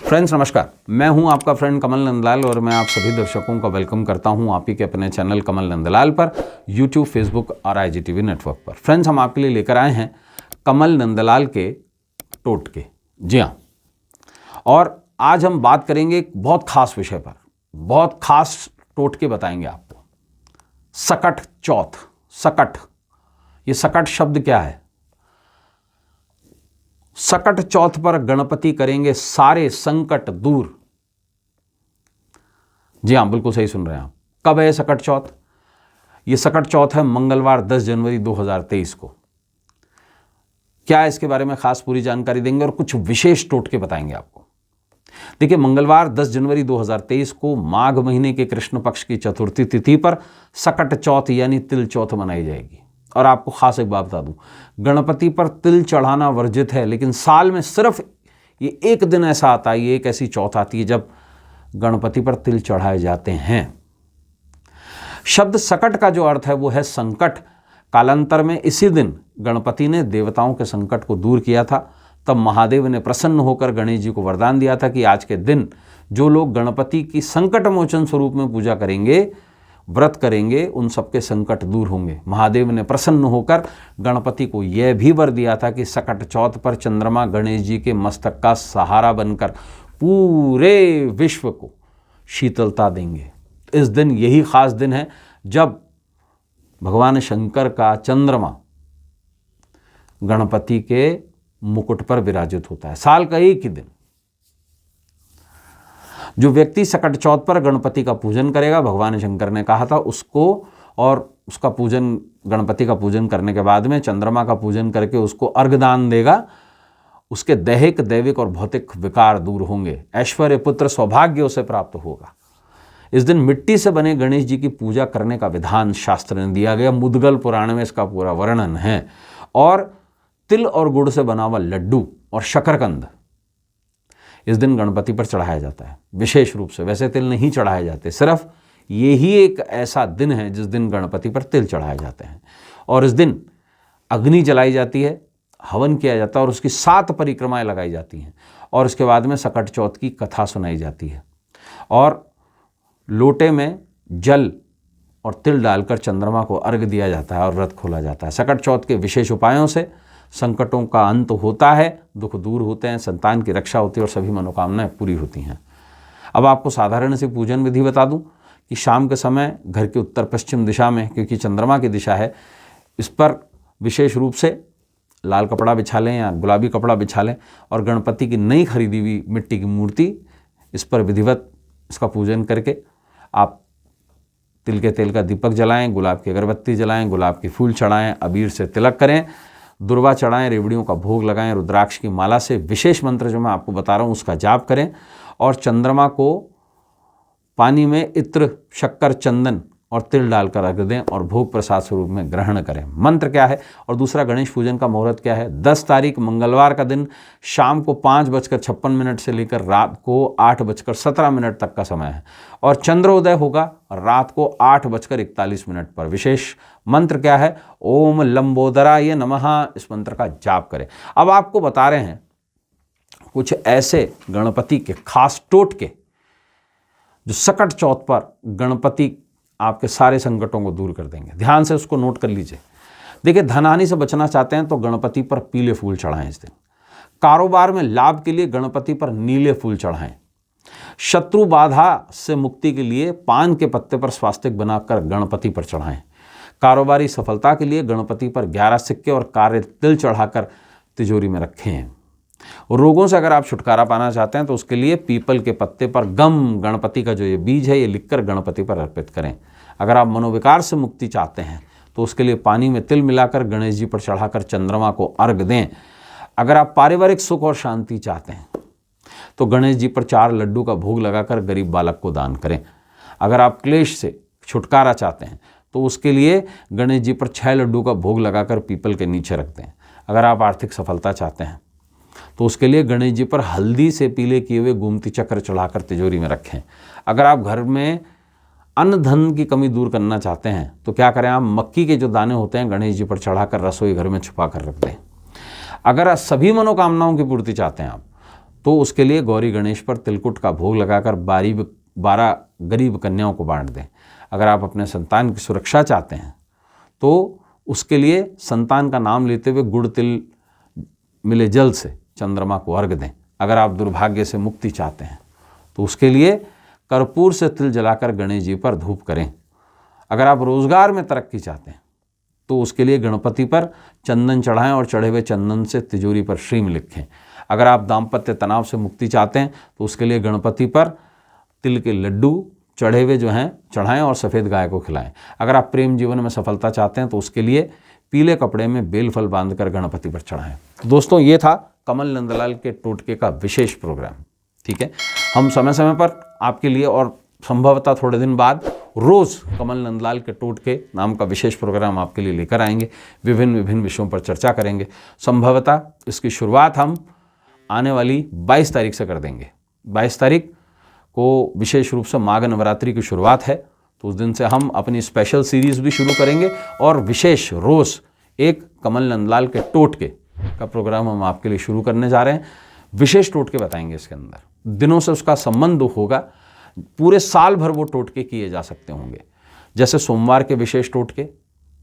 Friends नमस्कार, मैं हूं आपका फ्रेंड कमल नंदलाल और मैं आप सभी दर्शकों का वेलकम करता हूं आप ही के अपने चैनल कमल नंदलाल पर यूट्यूब, फेसबुक और IGTV नेटवर्क पर। फ्रेंड्स, हम आपके लिए लेकर आए हैं कमल नंदलाल के टोटके। जी हाँ, और आज हम बात करेंगे एक बहुत खास विषय पर, बहुत खास टोटके बताएंगे आपको। सकट चौथ। सकट, ये सकट शब्द क्या है? सकट चौथ पर गणपति करेंगे सारे संकट दूर। जी हां, बिल्कुल सही सुन रहे हैं आप। कब है सकट चौथ? ये सकट चौथ है मंगलवार 10 जनवरी 2023 को। क्या है इसके बारे में खास पूरी जानकारी देंगे और कुछ विशेष टोटके बताएंगे आपको। देखिए, मंगलवार 10 जनवरी 2023 को माघ महीने के कृष्ण पक्ष की चतुर्थी तिथि पर सकट चौथ यानी तिल चौथ मनाई जाएगी। और आपको खास एक बात बता दूं, गणपति पर तिल चढ़ाना वर्जित है, लेकिन साल में सिर्फ ये एक दिन ऐसा आता है, ये एक ऐसी चौथ आती है जब गणपति पर तिल चढ़ाए जाते हैं। शब्द सकट का जो अर्थ है वो है संकट। कालांतर में इसी दिन गणपति ने देवताओं के संकट को दूर किया था। तब महादेव ने प्रसन्न होकर गणेश जी को वरदान दिया था कि आज के दिन जो लोग गणपति की संकट मोचन स्वरूप में पूजा करेंगे, व्रत करेंगे, उन सबके संकट दूर होंगे। महादेव ने प्रसन्न होकर गणपति को यह भी वर दिया था कि सकट चौथ पर चंद्रमा गणेश जी के मस्तक का सहारा बनकर पूरे विश्व को शीतलता देंगे। इस दिन यही खास दिन है जब भगवान शंकर का चंद्रमा गणपति के मुकुट पर विराजित होता है। साल का एक ही दिन। जो व्यक्ति सकट चौथ पर गणपति का पूजन करेगा, भगवान शंकर ने कहा था उसको, और उसका पूजन, गणपति का पूजन करने के बाद में चंद्रमा का पूजन करके उसको अर्घदान देगा, उसके दैहिक, दैविक और भौतिक विकार दूर होंगे। ऐश्वर्य, पुत्र, सौभाग्य उसे प्राप्त होगा। इस दिन मिट्टी से बने गणेश जी की पूजा करने का विधान शास्त्र ने दिया गया। मुद्गल पुराण में इसका पूरा वर्णन है। और तिल और गुड़ से बना हुआ लड्डू और शकरकंद इस दिन गणपति पर चढ़ाया जाता है विशेष रूप से। वैसे तिल नहीं चढ़ाए जाते, सिर्फ यही एक ऐसा दिन है जिस दिन गणपति पर तिल चढ़ाए जाते हैं। और इस दिन अग्नि जलाई जाती है, हवन किया जाता है और उसकी 7 परिक्रमाएं लगाई जाती हैं। और उसके बाद में सकट चौथ की कथा सुनाई जाती है और लोटे में जल और तिल डालकर चंद्रमा को अर्घ दिया जाता है और व्रत खोला जाता है। सकट चौथ के विशेष उपायों से संकटों का अंत होता है, दुख दूर होते हैं, संतान की रक्षा होती है और सभी मनोकामनाएं पूरी होती हैं। अब आपको साधारण सी पूजन विधि बता दूं कि शाम के समय घर के उत्तर पश्चिम दिशा में, क्योंकि चंद्रमा की दिशा है, इस पर विशेष रूप से लाल कपड़ा बिछा लें या गुलाबी कपड़ा बिछा लें और गणपति की नई खरीदी हुई मिट्टी की मूर्ति, इस पर विधिवत इसका पूजन करके आप तिल के तेल का दीपक जलाएं, गुलाब की अगरबत्ती जलाएं, गुलाब के फूल चढ़ाएं, अबीर से तिलक करें, दुर्वा चढ़ाएं, रेवड़ियों का भोग लगाएं, रुद्राक्ष की माला से विशेष मंत्र जो मैं आपको बता रहा हूं उसका जाप करें और चंद्रमा को पानी में इत्र, शक्कर, चंदन और तिल डालकर अर्घ दें और भोग प्रसाद स्वरूप में ग्रहण करें। मंत्र क्या है और दूसरा गणेश पूजन का मुहूर्त क्या है? 10 तारीख मंगलवार का दिन शाम को 5:56 से लेकर रात को 8:17 तक का समय है और चंद्रोदय होगा रात को 8:41 पर। विशेष मंत्र क्या है? ओम लंबोदराय नमः। इस मंत्र का जाप करें। अब आपको बता रहे हैं कुछ ऐसे गणपति के खास टोटके जो सकट चौथ पर गणपति आपके सारे संकटों को दूर कर देंगे। ध्यान से उसको नोट कर लीजिए। देखिए, धनहानि से बचना चाहते हैं तो गणपति पर पीले फूल चढ़ाएं इस दिन। कारोबार में लाभ के लिए गणपति पर नीले फूल चढ़ाएं। शत्रु बाधा से मुक्ति के लिए पान के पत्ते पर स्वास्तिक बनाकर गणपति पर चढ़ाएं। कारोबारी सफलता के लिए गणपति पर 11 सिक्के और काले तिल चढ़ाकर तिजोरी में रखें। रोगों से अगर आप छुटकारा पाना चाहते हैं तो उसके लिए पीपल के पत्ते पर गम, गणपति का जो ये बीज है, ये लिखकर गणपति पर अर्पित करें। अगर आप मनोविकार से मुक्ति चाहते हैं तो उसके लिए पानी में तिल मिलाकर गणेश जी पर चढ़ाकर चंद्रमा को अर्घ दें। अगर आप पारिवारिक सुख और शांति चाहते हैं तो गणेश जी पर 4 लड्डू का भोग लगाकर गरीब बालक को दान करें। अगर आप क्लेश से छुटकारा चाहते हैं तो उसके लिए गणेश जी पर 6 लड्डू का भोग लगाकर पीपल के नीचे रख दें। अगर आप आर्थिक सफलता चाहते हैं तो उसके लिए गणेश जी पर हल्दी से पीले किए हुए गोमती चक्र चढ़ाकर तिजोरी में रखें। अगर आप घर में अन्न धन की कमी दूर करना चाहते हैं तो क्या करें, आप मक्की के जो दाने होते हैं गणेश जी पर चढ़ाकर रसोई घर में छुपा कर रख दें। अगर सभी मनोकामनाओं की पूर्ति चाहते हैं आप, तो उसके लिए गौरी गणेश पर तिलकुट का भोग लगाकर 12 गरीब कन्याओं को बांट दें। अगर आप अपने संतान की सुरक्षा चाहते हैं तो उसके लिए संतान का नाम लेते हुए गुड़ तिल मिले जल से चंद्रमा को अर्घ दें। अगर आप दुर्भाग्य से मुक्ति चाहते हैं तो उसके लिए कर्पूर से तिल जलाकर गणेश जी पर धूप करें। अगर आप रोजगार में तरक्की चाहते हैं तो उसके लिए गणपति पर चंदन चढ़ाएं और चढ़े हुए चंदन से तिजोरी पर श्रीम लिखें। अगर आप दाम्पत्य तनाव से मुक्ति चाहते हैं तो उसके लिए गणपति पर तिल के लड्डू चढ़े हुए चढ़ाएं और सफ़ेद गाय को खिलाएं। अगर आप प्रेम जीवन में सफलता चाहते हैं तो उसके लिए पीले कपड़े में बेलफल बांधकर गणपति पर चढ़ाएं। तो दोस्तों, ये था कमल नंदलाल के टोटके का विशेष प्रोग्राम। ठीक है, हम समय समय पर आपके लिए और संभवतः थोड़े दिन बाद रोज़ कमल नंदलाल के टोटके नाम का विशेष प्रोग्राम आपके लिए लेकर आएंगे। विभिन्न विभिन्न विषयों पर चर्चा करेंगे। संभवतः इसकी शुरुआत हम आने वाली 22 तारीख से कर देंगे। 22 तारीख को विशेष रूप से माघ नवरात्रि की शुरुआत है, तो उस दिन से हम अपनी स्पेशल सीरीज़ भी शुरू करेंगे और विशेष रोज़ एक कमल नंदलाल के टोटके का प्रोग्राम हम आपके लिए शुरू करने जा रहे हैं। विशेष टोटके बताएंगे, इसके अंदर दिनों से उसका संबंध होगा, पूरे साल भर वो टोटके किए जा सकते होंगे। जैसे सोमवार के विशेष टोटके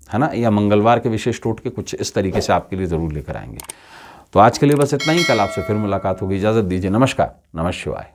है ना, या मंगलवार के विशेष टोटके, कुछ इस तरीके से आपके लिए ज़रूर लेकर आएंगे। तो आज के लिए बस इतना ही। कल आपसे फिर मुलाकात होगी। इजाज़त दीजिए। नमस्कार। नमः शिवाय।